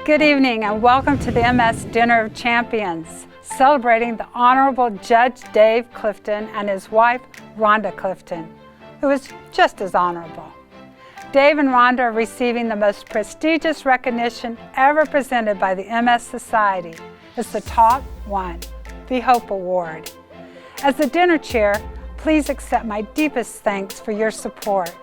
Good evening and welcome to the MS Dinner of Champions, celebrating the Honorable Judge Dave Clifton and his wife, Rhonda Clifton, who is just as honorable. Dave and Rhonda are receiving the most prestigious recognition ever presented by the MS Society. It's the top one, the Hope Award. As the dinner chair, please accept my deepest thanks for your support.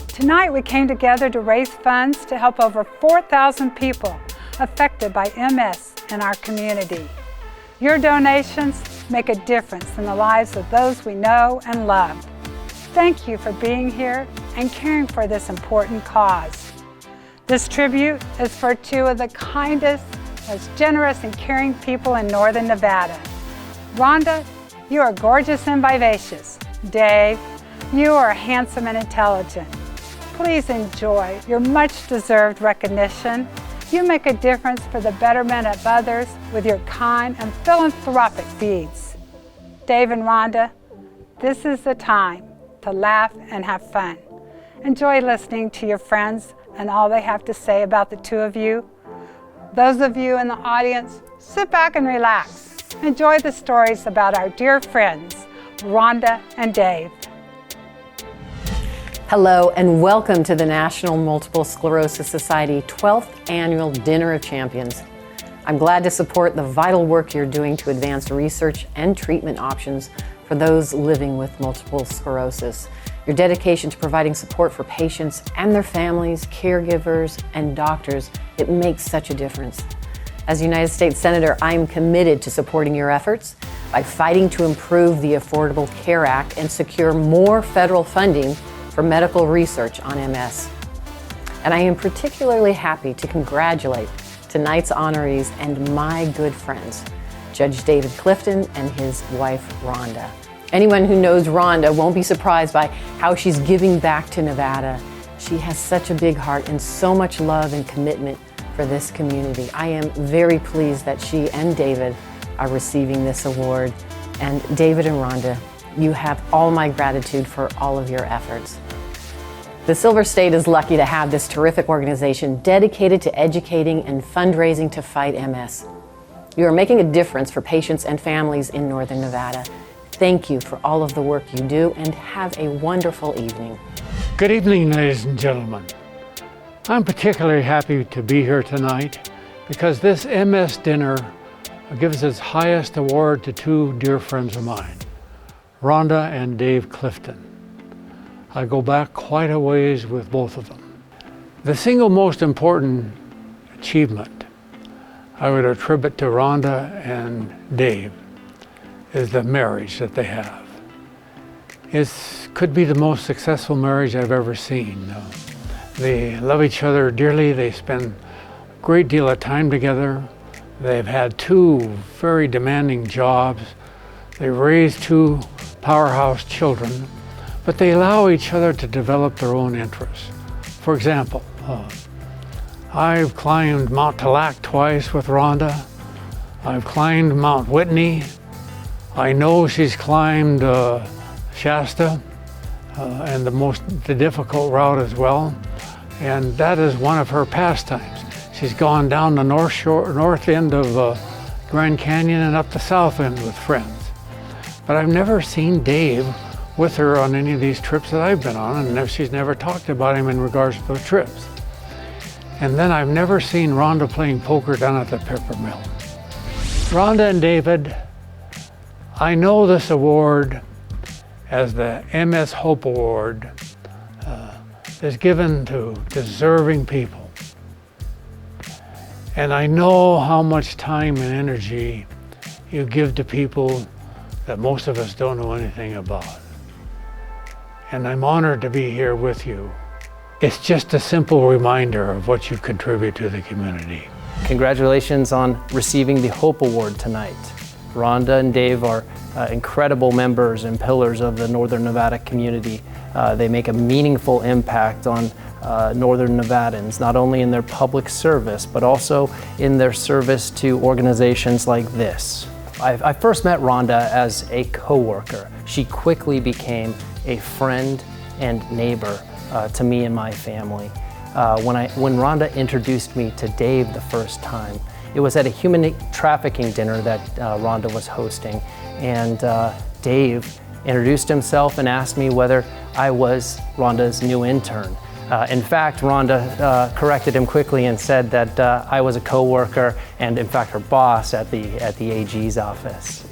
Tonight we came together to raise funds to help over 4,000 people affected by MS in our community. Your donations make a difference in the lives of those we know and love. Thank you for being here and caring for this important cause. This tribute is for two of the kindest, most generous and caring people in Northern Nevada. Rhonda, you are gorgeous and vivacious. Dave, you are handsome and intelligent. Please enjoy your much-deserved recognition. You make a difference for the betterment of others with your kind and philanthropic deeds. Dave and Rhonda, this is the time to laugh and have fun. Enjoy listening to your friends and all they have to say about the two of you. Those of you in the audience, sit back and relax. Enjoy the stories about our dear friends, Rhonda and Dave. Hello and welcome to the National Multiple Sclerosis Society 12th Annual Dinner of Champions. I'm glad to support the vital work you're doing to advance research and treatment options for those living with multiple sclerosis. Your dedication to providing support for patients and their families, caregivers, and doctors, it makes such a difference. As United States Senator, I am committed to supporting your efforts by fighting to improve the Affordable Care Act and secure more federal funding for medical research on MS. And I am particularly happy to congratulate tonight's honorees and my good friends, Judge David Clifton and his wife, Rhonda. Anyone who knows Rhonda won't be surprised by how she's giving back to Nevada. She has such a big heart and so much love and commitment for this community. I am very pleased that she and David are receiving this award. And David and Rhonda, you have all my gratitude for all of your efforts. The Silver State is lucky to have this terrific organization dedicated to educating and fundraising to fight MS. You are making a difference for patients and families in Northern Nevada. Thank you for all of the work you do and have a wonderful evening. Good evening, ladies and gentlemen. I'm particularly happy to be here tonight because this MS dinner gives its highest award to two dear friends of mine, Rhonda and Dave Clifton. I go back quite a ways with both of them. The single most important achievement I would attribute to Rhonda and Dave is the marriage that they have. It could be the most successful marriage I've ever seen. They love each other dearly. They spend a great deal of time together. They've had two very demanding jobs. They raised two powerhouse children, but they allow each other to develop their own interests. For example, I've climbed Mount Talac twice with Rhonda. I've climbed Mount Whitney. I know she's climbed Shasta and the difficult route as well. And that is one of her pastimes. She's gone down the north end of Grand Canyon and up the south end with friends. But I've never seen Dave with her on any of these trips that I've been on, and she's never talked about him in regards to those trips. And then I've never seen Rhonda playing poker down at the Peppermill. Rhonda and David, I know this award as the MS Hope Award is given to deserving people. And I know how much time and energy you give to people that most of us don't know anything about. And I'm honored to be here with you. It's just a simple reminder of what you contribute to the community. Congratulations on receiving the Hope Award tonight. Rhonda and Dave are incredible members and pillars of the Northern Nevada community. They make a meaningful impact on Northern Nevadans, not only in their public service, but also in their service to organizations like this. I first met Rhonda as a coworker. She quickly became a friend and neighbor to me and my family. When Rhonda introduced me to Dave the first time. It was at a human trafficking dinner that Rhonda was hosting, and Dave introduced himself and asked me whether I was Rhonda's new intern. In fact, Rhonda corrected him quickly and said that I was a co-worker and in fact her boss at the AG's office.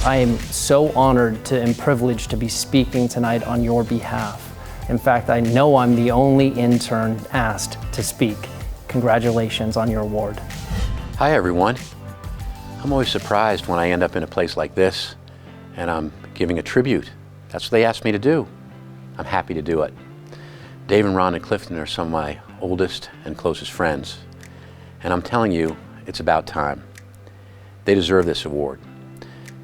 I am so honored and privileged to be speaking tonight on your behalf. In fact, I know I'm the only intern asked to speak. Congratulations on your award. Hi everyone. I'm always surprised when I end up in a place like this and I'm giving a tribute. That's what they asked me to do. I'm happy to do it. Dave and Rhonda Clifton are some of my oldest and closest friends, and I'm telling you, it's about time. They deserve this award.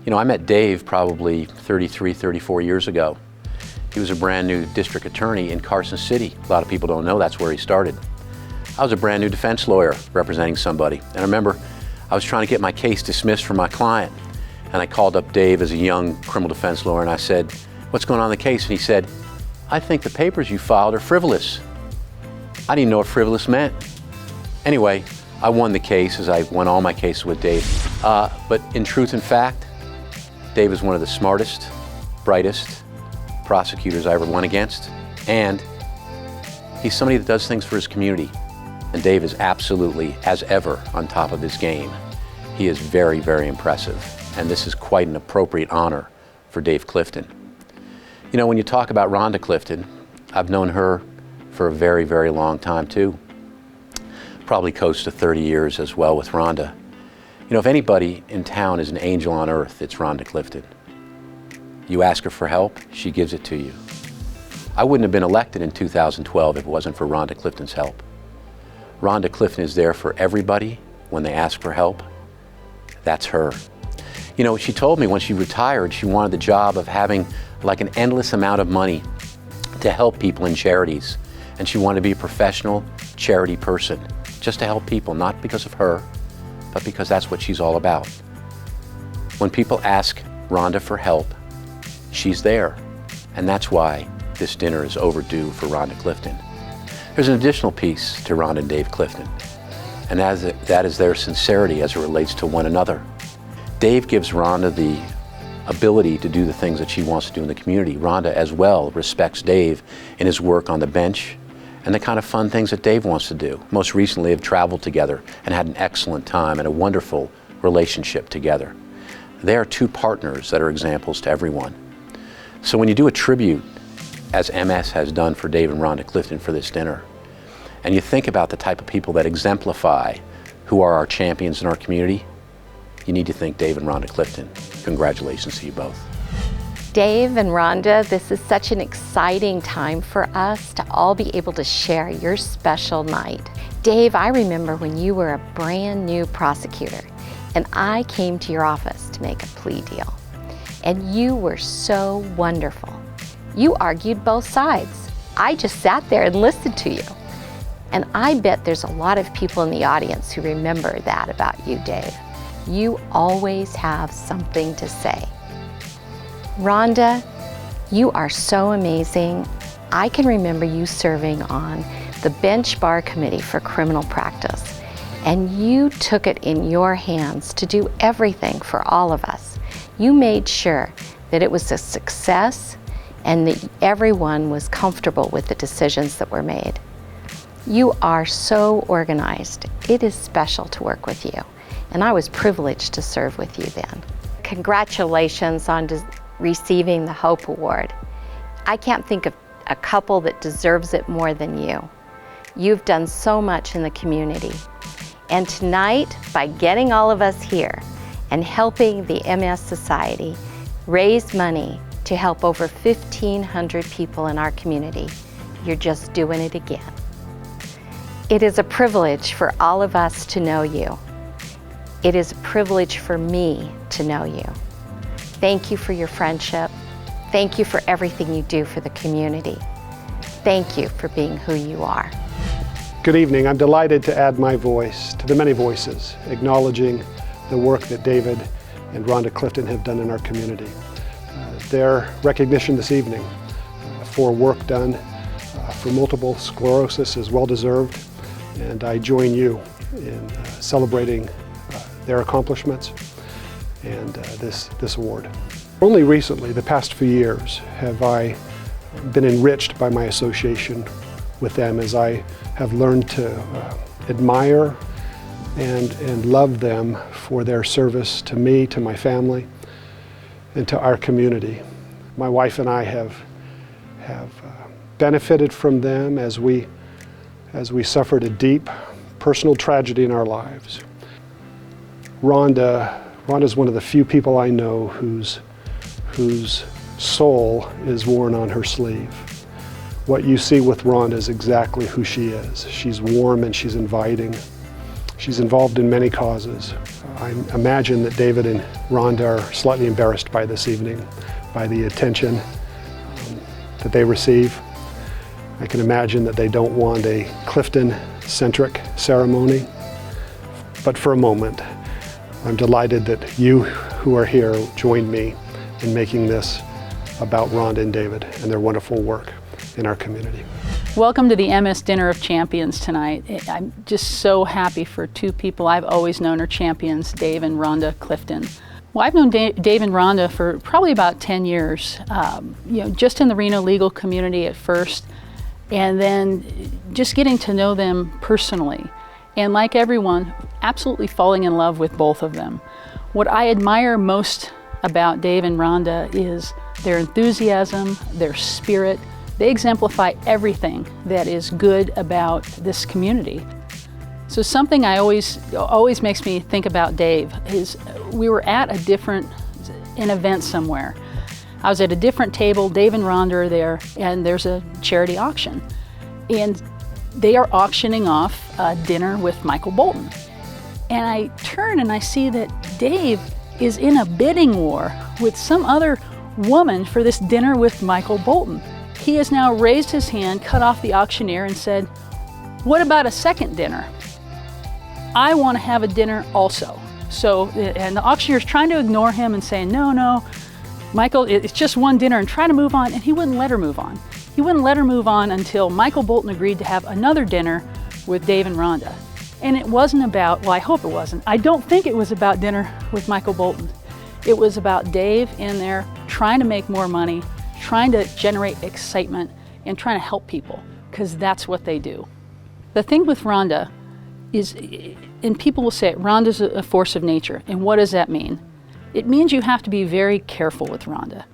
You know, I met Dave probably 33, 34 years ago. He was a brand new district attorney in Carson City. A lot of people don't know that's where he started. I was a brand new defense lawyer representing somebody, and I remember I was trying to get my case dismissed from my client, and I called up Dave as a young criminal defense lawyer and I said, "What's going on in the case?" And he said, "I think the papers you filed are frivolous." I didn't know what frivolous meant. Anyway, I won the case, as I won all my cases with Dave. But in truth and fact, Dave is one of the smartest, brightest prosecutors I ever went against, and he's somebody that does things for his community. And Dave is absolutely, as ever, on top of his game. He is very, very impressive, and this is quite an appropriate honor for Dave Clifton. You know, when you talk about Rhonda Clifton, I've known her for a very, very long time too. Probably close to 30 years as well with Rhonda. You know, if anybody in town is an angel on earth, it's Rhonda Clifton. You ask her for help, she gives it to you. I wouldn't have been elected in 2012 if it wasn't for Rhonda Clifton's help. Rhonda Clifton is there for everybody when they ask for help. That's her. You know, she told me when she retired, she wanted the job of having like an endless amount of money to help people in charities. And she wanted to be a professional charity person, just to help people, not because of her, but because that's what she's all about. When people ask Rhonda for help, she's there. And that's why this dinner is overdue for Rhonda Clifton. There's an additional piece to Rhonda and Dave Clifton, and that is their sincerity as it relates to one another. Dave gives Rhonda the ability to do the things that she wants to do in the community. Rhonda as well respects Dave in his work on the bench and the kind of fun things that Dave wants to do. Most recently, they've traveled together and had an excellent time and a wonderful relationship together. They are two partners that are examples to everyone. So when you do a tribute, as MS has done for Dave and Rhonda Clifton for this dinner, and you think about the type of people that exemplify who are our champions in our community, you need to think Dave and Rhonda Clifton. Congratulations to you both. Dave and Rhonda, this is such an exciting time for us to all be able to share your special night. Dave, I remember when you were a brand new prosecutor and I came to your office to make a plea deal. And you were so wonderful. You argued both sides. I just sat there and listened to you. And I bet there's a lot of people in the audience who remember that about you, Dave. You always have something to say. Rhonda, you are so amazing. I can remember you serving on the bench bar committee for criminal practice, and you took it in your hands to do everything for all of us. You made sure that it was a success and that everyone was comfortable with the decisions that were made. You are so organized. It is special to work with you, and I was privileged to serve with you then. Congratulations on receiving the Hope Award. I can't think of a couple that deserves it more than you. You've done so much in the community. And tonight, by getting all of us here and helping the MS Society raise money to help over 1,500 people in our community, you're just doing it again. It is a privilege for all of us to know you. It is a privilege for me to know you. Thank you for your friendship. Thank you for everything you do for the community. Thank you for being who you are. Good evening. I'm delighted to add my voice to the many voices acknowledging the work that David and Rhonda Clifton have done in our community. Their recognition this evening for work done for multiple sclerosis is well deserved, and I join you in celebrating their accomplishments and this award. Only recently, the past few years, have I been enriched by my association with them as I have learned to admire and love them for their service to me, to my family, and to our community. My wife and I have benefited from them as we suffered a deep personal tragedy in our lives. Rhonda is one of the few people I know whose soul is worn on her sleeve. What you see with Rhonda is exactly who she is. She's warm and she's inviting. She's involved in many causes. I imagine that David and Rhonda are slightly embarrassed by this evening, by the attention that they receive. I can imagine that they don't want a Clifton-centric ceremony. But for a moment, I'm delighted that you who are here joined me in making this about Rhonda and David and their wonderful work in our community. Welcome to the MS Dinner of Champions tonight. I'm just so happy for two people I've always known are champions, Dave and Rhonda Clifton. Well, I've known Dave and Rhonda for probably about 10 years, just in the Reno legal community at first, and then just getting to know them personally. And like everyone, absolutely falling in love with both of them. What I admire most about Dave and Rhonda is their enthusiasm, their spirit. They exemplify everything that is good about this community. So something I always makes me think about Dave is we were at an event somewhere. I was at a different table, Dave and Rhonda are there, and there's a charity auction. And they are auctioning off a dinner with Michael Bolton. And I turn and I see that Dave is in a bidding war with some other woman for this dinner with Michael Bolton. He has now raised his hand, cut off the auctioneer, and said, "What about a second dinner? I want to have a dinner also." So, and the auctioneer is trying to ignore him and saying, no, Michael, it's just one dinner, and try to move on, and he wouldn't let her move on. He wouldn't let her move on until Michael Bolton agreed to have another dinner with Dave and Rhonda. And it wasn't about, well, I hope it wasn't. I don't think it was about dinner with Michael Bolton. It was about Dave in there trying to make more money, trying to generate excitement, and trying to help people, because that's what they do. The thing with Rhonda is, and people will say, Rhonda's a force of nature. And what does that mean? It means you have to be very careful with Rhonda.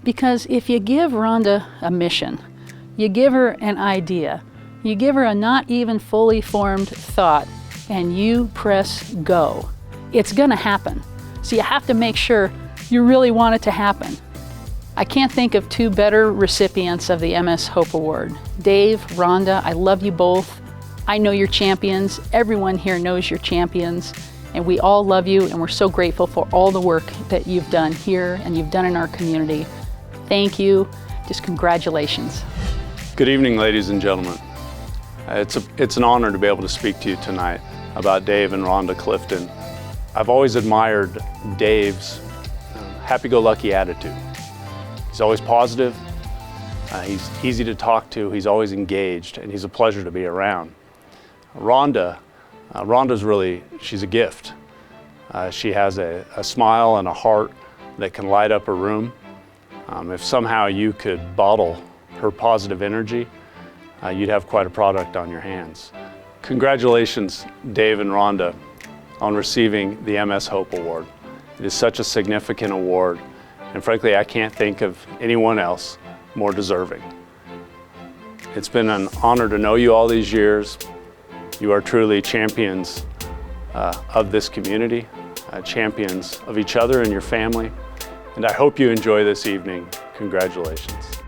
Because if you give Rhonda a mission, you give her an idea, you give her a not even fully formed thought, and you press go, it's gonna happen. So you have to make sure you really want it to happen. I can't think of two better recipients of the MS Hope Award. Dave, Rhonda, I love you both. I know you're champions. Everyone here knows you're champions. And we all love you, and we're so grateful for all the work that you've done here and you've done in our community. Thank you. Just congratulations. Good evening, ladies and gentlemen. It's an honor to be able to speak to you tonight about Dave and Rhonda Clifton. I've always admired Dave's happy-go-lucky attitude. He's always positive, he's easy to talk to, he's always engaged, and he's a pleasure to be around. Rhonda's really, she's a gift. She has a smile and a heart that can light up a room. If somehow you could bottle her positive energy, you'd have quite a product on your hands. Congratulations, Dave and Rhonda, on receiving the MS Hope Award. It is such a significant award, and frankly, I can't think of anyone else more deserving. It's been an honor to know you all these years. You are truly champions of this community, champions of each other and your family, and I hope you enjoy this evening. Congratulations.